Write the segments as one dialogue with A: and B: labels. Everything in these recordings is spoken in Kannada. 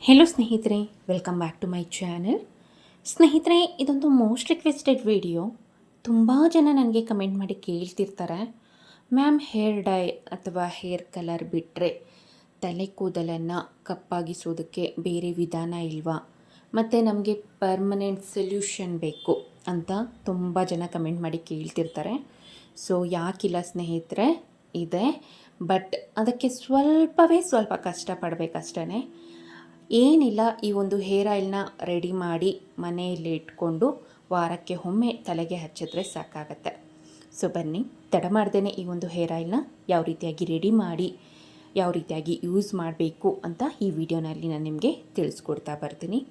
A: ಹೆಲೋ ಸ್ನೇಹಿತರೆ, welcome back to my channel. ಸ್ನೇಹಿತರೆ, ಇದೊಂದು ಮೋಸ್ಟ್ ರಿಕ್ವೆಸ್ಟೆಡ್ ವಿಡಿಯೋ. ತುಂಬ ಜನ ನನಗೆ ಕಮೆಂಟ್ ಮಾಡಿ ಕೇಳ್ತಿರ್ತಾರೆ, ಮ್ಯಾಮ್ ಹೇರ್ ಡೈ ಅಥವಾ ಹೇರ್ ಕಲರ್ ಬಿಟ್ಟರೆ ತಲೆ ಕೂದಲನ್ನು ಕಪ್ಪಾಗಿಸೋದಕ್ಕೆ ಬೇರೆ ವಿಧಾನ ಇಲ್ವಾ, ಮತ್ತು ನಮಗೆ ಪರ್ಮನೆಂಟ್ ಸೊಲ್ಯೂಷನ್ ಬೇಕು ಅಂತ ತುಂಬ ಜನ ಕಮೆಂಟ್ ಮಾಡಿ ಕೇಳ್ತಿರ್ತಾರೆ. ಸೊ ಯಾಕಿಲ್ಲ ಸ್ನೇಹಿತರೆ, ಇದೆ. ಬಟ್ ಅದಕ್ಕೆ ಸ್ವಲ್ಪ ಕಷ್ಟಪಡಬೇಕಷ್ಟೇ. ಏನಿಲ್ಲ, ಈ ಒಂದು ಹೇರ್ ಆಯಿಲ್ನ ರೆಡಿ ಮಾಡಿ ಮನೆಯಲ್ಲಿ ಇಟ್ಕೊಂಡು ವಾರಕ್ಕೆ ಒಮ್ಮೆ ತಲೆಗೆ ಹಚ್ಚಿದ್ರೆ ಸಾಕಾಗತ್ತೆ. ಸೊ ಬನ್ನಿ, ತಡ ಮಾಡ್ದೇ ಈ ಒಂದು ಹೇರ್ ಆಯಿಲ್ನ ಯಾವ ರೀತಿಯಾಗಿ ರೆಡಿ ಮಾಡಿ ಯಾವ ರೀತಿಯಾಗಿ ಯೂಸ್ ಮಾಡಬೇಕು ಅಂತ ಈ ವಿಡಿಯೋನಲ್ಲಿ ನಾನು ನಿಮಗೆ ತಿಳಿಸ್ಕೊಡ್ತಾ ಬರ್ತೀನಿ.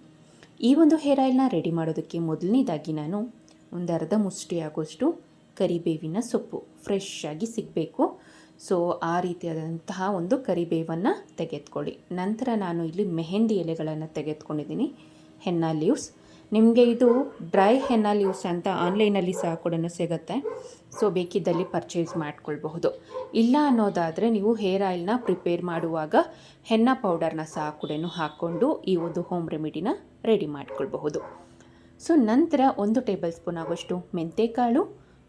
A: ಈ ಒಂದು ಹೇರ್ ಆಯಿಲ್ನ ರೆಡಿ ಮಾಡೋದಕ್ಕೆ ಮೊದಲನೇದಾಗಿ ನಾನು ಒಂದು ಅರ್ಧ ಮುಷ್ಟಿಯಾಗುವಷ್ಟು ಕರಿಬೇವಿನ ಸೊಪ್ಪು ಫ್ರೆಶ್ ಆಗಿ ಸಿಗಬೇಕು. ಸೊ ಆ ರೀತಿಯಾದಂತಹ ಒಂದು ಕರಿಬೇವನ್ನು ತೆಗೆದುಕೊಳ್ಳಿ. ನಂತರ ನಾನು ಇಲ್ಲಿ ಮೆಹಂದಿ ಎಲೆಗಳನ್ನು ತೆಗೆದುಕೊಂಡಿದ್ದೀನಿ, ಹೆನ್ನಾ ಲೀವ್ಸ್. ನಿಮಗೆ ಇದು ಡ್ರೈ ಹೆನ್ನಾ ಲೀವ್ಸ್ ಅಂತ ಆನ್ಲೈನಲ್ಲಿ ಸಹ ಕೂಡ ಸಿಗುತ್ತೆ. ಸೊ ಬೇಕಿದ್ದಲ್ಲಿ ಪರ್ಚೇಸ್ ಮಾಡ್ಕೊಳ್ಬಹುದು. ಇಲ್ಲ ಅನ್ನೋದಾದರೆ ನೀವು ಹೇರ್ ಆಯಿಲ್ನ ಪ್ರಿಪೇರ್ ಮಾಡುವಾಗ ಹೆನ್ನಾ ಪೌಡರ್ನ ಸಹ ಕೂಡ ಹಾಕ್ಕೊಂಡು ಈ ಒಂದು ಹೋಮ್ ರೆಮಿಡಿನ ರೆಡಿ ಮಾಡ್ಕೊಳ್ಬಹುದು. ಸೊ ನಂತರ 1 ಟೇಬಲ್ ಸ್ಪೂನ್ ಆಗೋಷ್ಟು ಮೆಂತೆಕಾಳು,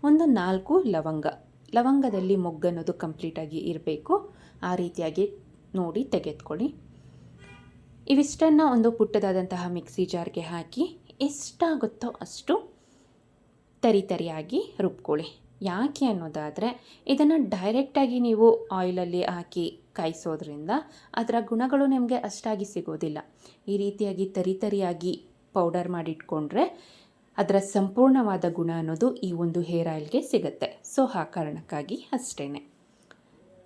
A: ಒಂದು 4 ಲವಂಗದಲ್ಲಿ ಮೊಗ್ಗನ್ನೋದು ಕಂಪ್ಲೀಟಾಗಿ ಇರಬೇಕು. ಆ ರೀತಿಯಾಗಿ ನೋಡಿ ತೆಗೆದುಕೊಳ್ಳಿ. ಇವಿಷ್ಟನ್ನು ಒಂದು ಪುಟ್ಟದಾದಂತಹ ಮಿಕ್ಸಿ ಜಾರ್ಗೆ ಹಾಕಿ ಎಷ್ಟಾಗುತ್ತೋ ಅಷ್ಟು ತರಿಯಾಗಿ ರುಬ್ಕೊಳ್ಳಿ. ಯಾಕೆ ಅನ್ನೋದಾದರೆ ಇದನ್ನು ಡೈರೆಕ್ಟಾಗಿ ನೀವು ಆಯಿಲಲ್ಲಿ ಹಾಕಿ ಕಾಯಿಸೋದ್ರಿಂದ ಅದರ ಗುಣಗಳು ನಿಮಗೆ ಅಷ್ಟಾಗಿ ಸಿಗೋದಿಲ್ಲ. ಈ ರೀತಿಯಾಗಿ ತರಿಯಾಗಿ ಪೌಡರ್ ಮಾಡಿಟ್ಕೊಂಡ್ರೆ ಅದರ ಸಂಪೂರ್ಣವಾದ ಗುಣ ಅನ್ನೋದು ಈ ಒಂದು ಹೇರ್ ಆಯಿಲ್ಗೆ ಸಿಗುತ್ತೆ. ಸೊ ಆ ಕಾರಣಕ್ಕಾಗಿ ಅಷ್ಟೇ.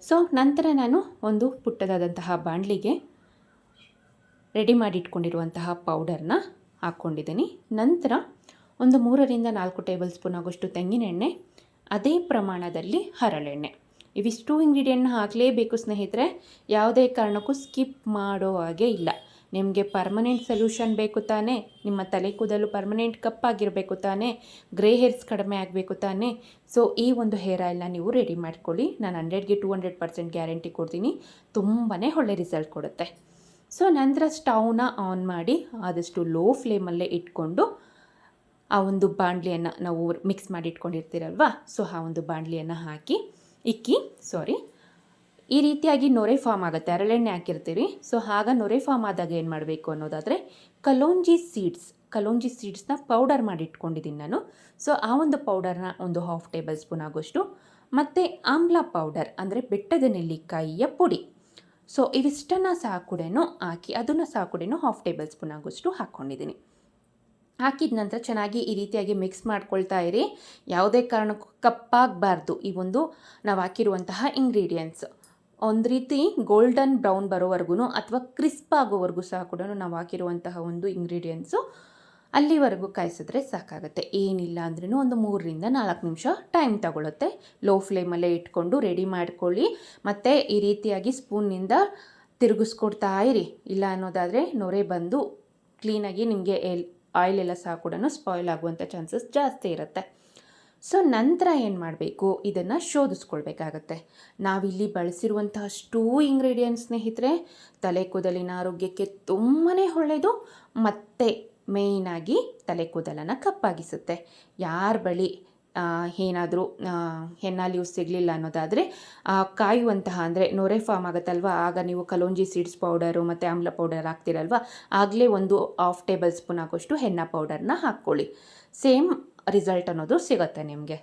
A: ಸೊ ನಂತರ ನಾನು ಒಂದು ಪುಟ್ಟದಾದಂತಹ ಬಾಣಲಿಗೆ ರೆಡಿ ಮಾಡಿಟ್ಕೊಂಡಿರುವಂತಹ ಪೌಡರ್ನ ಹಾಕ್ಕೊಂಡಿದ್ದೀನಿ. ನಂತರ ಒಂದು 3ರಿಂದ 4 ಟೇಬಲ್ ಸ್ಪೂನ್ ಆಗೋಷ್ಟು ತೆಂಗಿನೆಣ್ಣೆ, ಅದೇ ಪ್ರಮಾಣದಲ್ಲಿ ಹರಳೆಣ್ಣೆ. ಇವಿಷ್ಟು ಇಂಗ್ರೀಡಿಯೆಂಟ್ನ ಹಾಕಲೇಬೇಕು ಸ್ನೇಹಿತರೆ. ಯಾವುದೇ ಕಾರಣಕ್ಕೂ ಸ್ಕಿಪ್ ಮಾಡೋ ಹಾಗೆ ಇಲ್ಲ. ನಿಮಗೆ ಪರ್ಮನೆಂಟ್ ಸೊಲ್ಯೂಷನ್ ಬೇಕು ತಾನೇ, ನಿಮ್ಮ ತಲೆ ಕೂದಲು ಪರ್ಮನೆಂಟ್ ಕಪ್ಪಾಗಿರಬೇಕು ತಾನೇ, ಗ್ರೇ ಹೇರ್ಸ್ ಕಡಿಮೆ ಆಗಬೇಕು ತಾನೇ. ಸೊ ಈ ಒಂದು ಹೇರ್ ಆಯಿಲ್ನ ನೀವು ರೆಡಿ ಮಾಡ್ಕೊಳ್ಳಿ. ನಾನು 100ಗೆ 200% ಗ್ಯಾರಂಟಿ ಕೊಡ್ತೀನಿ, ತುಂಬಾ ಒಳ್ಳೆ ರಿಸಲ್ಟ್ ಕೊಡುತ್ತೆ. ಸೊ ನಂತರ ಸ್ಟವ್ನ ಆನ್ ಮಾಡಿ ಆದಷ್ಟು ಲೋ ಫ್ಲೇಮಲ್ಲೇ ಇಟ್ಕೊಂಡು ಆ ಒಂದು ಬಾಣಲಿಯನ್ನು ನಾವು ಮಿಕ್ಸ್ ಮಾಡಿ ಇಟ್ಕೊಂಡಿರ್ತೀರಲ್ವ, ಸೊ ಆ ಒಂದು ಬಾಣಲಿಯನ್ನು ಹಾಕಿ ಈ ರೀತಿಯಾಗಿ ನೊರೆ ಫಾರ್ಮ್ ಆಗುತ್ತೆ. ಹರಳೆಣ್ಣೆ ಹಾಕಿರ್ತೀವಿ. ಸೊ ಆಗ ನೊರೆ ಫಾರ್ಮ್ ಆದಾಗ ಏನು ಮಾಡಬೇಕು ಅನ್ನೋದಾದರೆ ಕಲೋಂಜಿ ಸೀಡ್ಸ್ನ ಪೌಡರ್ ಮಾಡಿ ಇಟ್ಕೊಂಡಿದ್ದೀನಿ ನಾನು. ಸೊ ಆ ಒಂದು ಪೌಡರ್ನ ಒಂದು 1/2 ಟೇಬಲ್ ಸ್ಪೂನ್ ಆಗೋಷ್ಟು, ಮತ್ತು ಆಮ್ಲ ಪೌಡರ್ ಅಂದರೆ ಬೆಟ್ಟದ ನೆಲ್ಲಿಕಾಯಿಯ ಪುಡಿ. ಸೊ ಇವಿಷ್ಟನ್ನು ಸಹ ಕೂಡ ಹಾಕಿ ಅದನ್ನು ಸಹ ಕೂಡ 1/2 ಟೇಬಲ್ ಸ್ಪೂನ್ ಆಗೋಷ್ಟು ಹಾಕ್ಕೊಂಡಿದ್ದೀನಿ. ಹಾಕಿದ ನಂತರ ಚೆನ್ನಾಗಿ ಈ ರೀತಿಯಾಗಿ ಮಿಕ್ಸ್ ಮಾಡ್ಕೊಳ್ತಾ ಇರಿ. ಯಾವುದೇ ಕಾರಣಕ್ಕೂ ಕಪ್ಪಾಗಬಾರ್ದು. ಈ ಒಂದು ನಾವು ಹಾಕಿರುವಂತಹ ಇಂಗ್ರೀಡಿಯೆಂಟ್ಸ್ ಒಂದು ರೀತಿ ಗೋಲ್ಡನ್ ಬ್ರೌನ್ ಬರೋವರೆಗೂ ಅಥವಾ ಕ್ರಿಸ್ಪ್ ಆಗೋವರೆಗೂ ಸಹ ಕೂಡ ನಾವು ಹಾಕಿರುವಂತಹ ಒಂದು ಇಂಗ್ರೀಡಿಯೆಂಟ್ಸು ಅಲ್ಲಿವರೆಗೂ ಕಾಯಿಸಿದ್ರೆ ಸಾಕಾಗುತ್ತೆ. ಏನಿಲ್ಲ ಅಂದ್ರೂ ಒಂದು 3ರಿಂದ 4 ನಿಮಿಷ ಟೈಮ್ ತಗೊಳುತ್ತೆ. ಲೋ ಫ್ಲೇಮಲ್ಲೇ ಇಟ್ಕೊಂಡು ರೆಡಿ ಮಾಡ್ಕೊಳ್ಳಿ. ಮತ್ತು ಈ ರೀತಿಯಾಗಿ ಸ್ಪೂನ್ನಿಂದ ತಿರುಗಿಸ್ಕೊಡ್ತಾ ಇರಿ. ಇಲ್ಲ ಅನ್ನೋದಾದರೆ ನೊರೆ ಬಂದು ಕ್ಲೀನಾಗಿ ನಿಮಗೆ ಆಯಿಲ್ ಎಲ್ಲ ಸಹ ಕೂಡ ಸ್ಪಾಯ್ಲ್ ಆಗುವಂಥ ಚಾನ್ಸಸ್ ಜಾಸ್ತಿ ಇರುತ್ತೆ. ಸೊ ನಂತರ ಏನು ಮಾಡಬೇಕು, ಇದನ್ನು ಶೋಧಿಸ್ಕೊಳ್ಬೇಕಾಗತ್ತೆ. ನಾವಿಲ್ಲಿ ಬಳಸಿರುವಂತಹಷ್ಟು ಇಂಗ್ರೀಡಿಯೆಂಟ್ಸ್ ಸ್ನೇಹಿತರೆ ತಲೆ ಕೂದಲಿನ ಆರೋಗ್ಯಕ್ಕೆ ತುಂಬಾ ಒಳ್ಳೆಯದು, ಮತ್ತು ಮೇಯ್ನಾಗಿ ತಲೆ ಕೂದಲನ್ನು ಕಪ್ಪಾಗಿಸುತ್ತೆ. ಯಾರ ಬಳಿ ಏನಾದರೂ ಹೆನ್ನಾ ಲೀವ್ಸ್ ಸಿಗಲಿಲ್ಲ ಅನ್ನೋದಾದರೆ ಕಾಯುವಂತಹ ಅಂದರೆ ನೊರೆ ಫಾರ್ಮ್ ಆಗುತ್ತಲ್ವ, ಆಗ ನೀವು ಕಲೋಂಜಿ ಸೀಡ್ಸ್ ಪೌಡರು ಮತ್ತು ಆಮ್ಲ ಪೌಡರ್ ಹಾಕ್ತಿರಲ್ವ, ಆಗಲೇ ಒಂದು 1/2 ಟೇಬಲ್ ಸ್ಪೂನ್ ಆಗೋಷ್ಟು ಹೆನ್ನಾ ಪೌಡರ್ನ ಹಾಕ್ಕೊಳ್ಳಿ. ಸೇಮ್ ರಿಸಲ್ಟ್ ಅನ್ನೋದು ಸಿಗುತ್ತೆ ನಿಮಗೆ.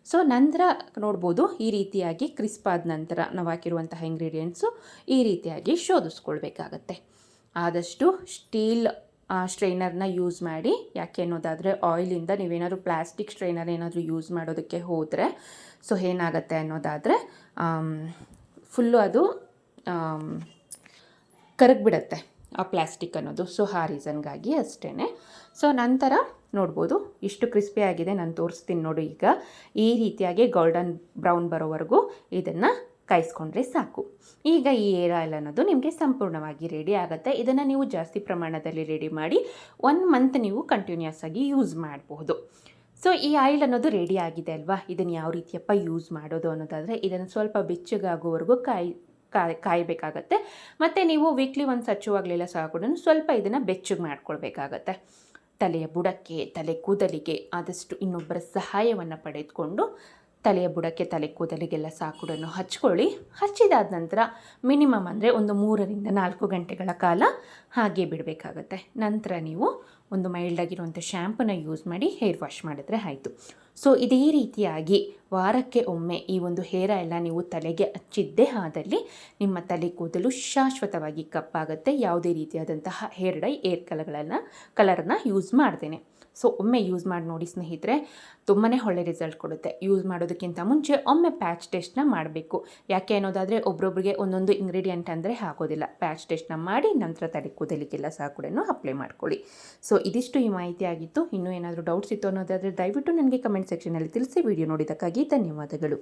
A: ಸೊ ನಂತರ ನೋಡ್ಬೋದು ಈ ರೀತಿಯಾಗಿ ಕ್ರಿಸ್ಪ್ ಆದ ನಂತರ ನಾವು ಹಾಕಿರುವಂತಹ ಇಂಗ್ರೀಡಿಯೆಂಟ್ಸು ಈ ರೀತಿಯಾಗಿ ಶೋಧಿಸ್ಕೊಳ್ಬೇಕಾಗತ್ತೆ. ಆದಷ್ಟು ಸ್ಟೀಲ್ ಸ್ಟ್ರೈನರ್ನ ಯೂಸ್ ಮಾಡಿ. ಯಾಕೆ ಅನ್ನೋದಾದರೆ ಆಯಿಲಿಂದ ನೀವೇನಾದರೂ ಪ್ಲಾಸ್ಟಿಕ್ ಸ್ಟ್ರೈನರ್ ಏನಾದರೂ ಯೂಸ್ ಮಾಡೋದಕ್ಕೆ ಹೋದರೆ ಸೊ ಏನಾಗುತ್ತೆ ಅನ್ನೋದಾದರೆ ಫುಲ್ಲು ಅದು ಕರಗಿಬಿಡತ್ತೆ ಆ ಪ್ಲಾಸ್ಟಿಕ್ ಅನ್ನೋದು. ಸೊ ಆ ರೀಸನ್ಗಾಗಿ ಅಷ್ಟೇ. ಸೊ ನಂತರ ನೋಡ್ಬೋದು ಇಷ್ಟು ಕ್ರಿಸ್ಪಿ ಆಗಿದೆ. ನಾನು ತೋರಿಸ್ತೀನಿ ನೋಡಿ. ಈಗ ಈ ರೀತಿಯಾಗಿ ಗೋಲ್ಡನ್ ಬ್ರೌನ್ ಬರೋವರೆಗೂ ಇದನ್ನು ಕಾಯಿಸ್ಕೊಂಡ್ರೆ ಸಾಕು. ಈಗ ಈ ಹೇರ್ ಆಯಿಲ್ ಅನ್ನೋದು ನಿಮಗೆ ಸಂಪೂರ್ಣವಾಗಿ ರೆಡಿ ಆಗುತ್ತೆ. ಇದನ್ನು ನೀವು ಜಾಸ್ತಿ ಪ್ರಮಾಣದಲ್ಲಿ ರೆಡಿ ಮಾಡಿ 1 ಮಂತ್ ನೀವು ಕಂಟಿನ್ಯೂಸ್ ಆಗಿ ಯೂಸ್ ಮಾಡಬಹುದು. ಸೊ ಈ ಆಯಿಲ್ ಅನ್ನೋದು ರೆಡಿ ಆಗಿದೆ ಅಲ್ವಾ, ಇದನ್ನು ಯಾವ ರೀತಿಯಪ್ಪ ಯೂಸ್ ಮಾಡೋದು ಅನ್ನೋದಾದರೆ ಇದನ್ನು ಸ್ವಲ್ಪ ಬೆಚ್ಚಗಾಗೋವರೆಗೂ ಕಾಯಬೇಕಾಗತ್ತೆ. ಮತ್ತು ನೀವು ವೀಕ್ಲಿ ಒಂದು ಹಚ್ಚುವಾಗಲೆಲ್ಲ ಸಹ ಕೂಡ ಸ್ವಲ್ಪ ಇದನ್ನು ಬೆಚ್ಚಗೆ ಮಾಡ್ಕೊಳ್ಬೇಕಾಗತ್ತೆ. ತಲೆಯ ಬುಡಕ್ಕೆ, ತಲೆ ಕೂದಲಿಗೆ ಆದಷ್ಟು ಇನ್ನೊಬ್ಬರ ಸಹಾಯವನ್ನು ಪಡೆದುಕೊಂಡು ತಲೆಯ ಬುಡಕ್ಕೆ, ತಲೆ ಕೂದಲಿಗೆಲ್ಲ ಸಹ ಕೂಡ ಹಚ್ಕೊಳ್ಳಿ. ಹಚ್ಚಿದಾದ ನಂತರ ಮಿನಿಮಮ್ ಅಂದರೆ ಒಂದು 3-4 ಗಂಟೆಗಳ ಕಾಲ ಹಾಗೆ ಬಿಡಬೇಕಾಗತ್ತೆ. ನಂತರ ನೀವು ಒಂದು ಮೈಲ್ಡಾಗಿರುವಂಥ ಶ್ಯಾಂಪನ್ನು ಯೂಸ್ ಮಾಡಿ ಹೇರ್ ವಾಶ್ ಮಾಡಿದ್ರೆ ಆಯಿತು. ಸೊ ಇದೇ ರೀತಿಯಾಗಿ ವಾರಕ್ಕೆ ಒಮ್ಮೆ ಈ ಒಂದು ಹೇರ್ ಆಯಿಲ್ನ ನೀವು ತಲೆಗೆ ಹಚ್ಚಿದ್ದೇ ಆದಲ್ಲಿ ನಿಮ್ಮ ತಲೆ ಕೂದಲು ಶಾಶ್ವತವಾಗಿ ಕಪ್ಪಾಗುತ್ತೆ. ಯಾವುದೇ ರೀತಿಯಾದಂತಹ ಹೇರ್ ಡೈ, ಕಲರನ್ನು ಯೂಸ್ ಮಾಡ್ತೇನೆ. ಸೊ ಒಮ್ಮೆ ಯೂಸ್ ಮಾಡಿ ನೋಡಿ ಸ್ನೇಹಿತರೆ, ತುಂಬಾ ಒಳ್ಳೆ ರಿಸಲ್ಟ್ ಕೊಡುತ್ತೆ. ಯೂಸ್ ಮಾಡೋದಕ್ಕಿಂತ ಮುಂಚೆ ಒಮ್ಮೆ ಪ್ಯಾಚ್ ಟೆಸ್ಟ್ನ ಮಾಡಬೇಕು. ಯಾಕೆ ಅನ್ನೋದಾದರೆ ಒಬ್ರೊಬ್ರಿಗೆ ಒಂದೊಂದು ಇಂಗ್ರೀಡಿಯೆಂಟ್ ಅಂದರೆ ಆಗೋದಿಲ್ಲ. ಪ್ಯಾಚ್ ಟೆಸ್ಟ್ನ ಮಾಡಿ ನಂತರ ತಲೆ ಕೂದಲಿಗೆಲ್ಲ ಸಹ ಕೂಡ ಅಪ್ಲೈ ಮಾಡ್ಕೊಳ್ಳಿ. ಸೊ ಇದಿಷ್ಟು ಈ ಮಾಹಿತಿ ಆಗಿತ್ತು. ಇನ್ನೂ ಏನಾದರೂ ಡೌಟ್ಸ್ ಇತ್ತು ಅನ್ನೋದಾದರೆ ದಯವಿಟ್ಟು ನನಗೆ ಕಮೆಂಟ್ ಸೆಕ್ಷನಲ್ಲಿ ತಿಳಿಸಿ. ವಿಡಿಯೋ ನೋಡಿದ್ದಕ್ಕಾಗಿ ಧನ್ಯವಾದಗಳು.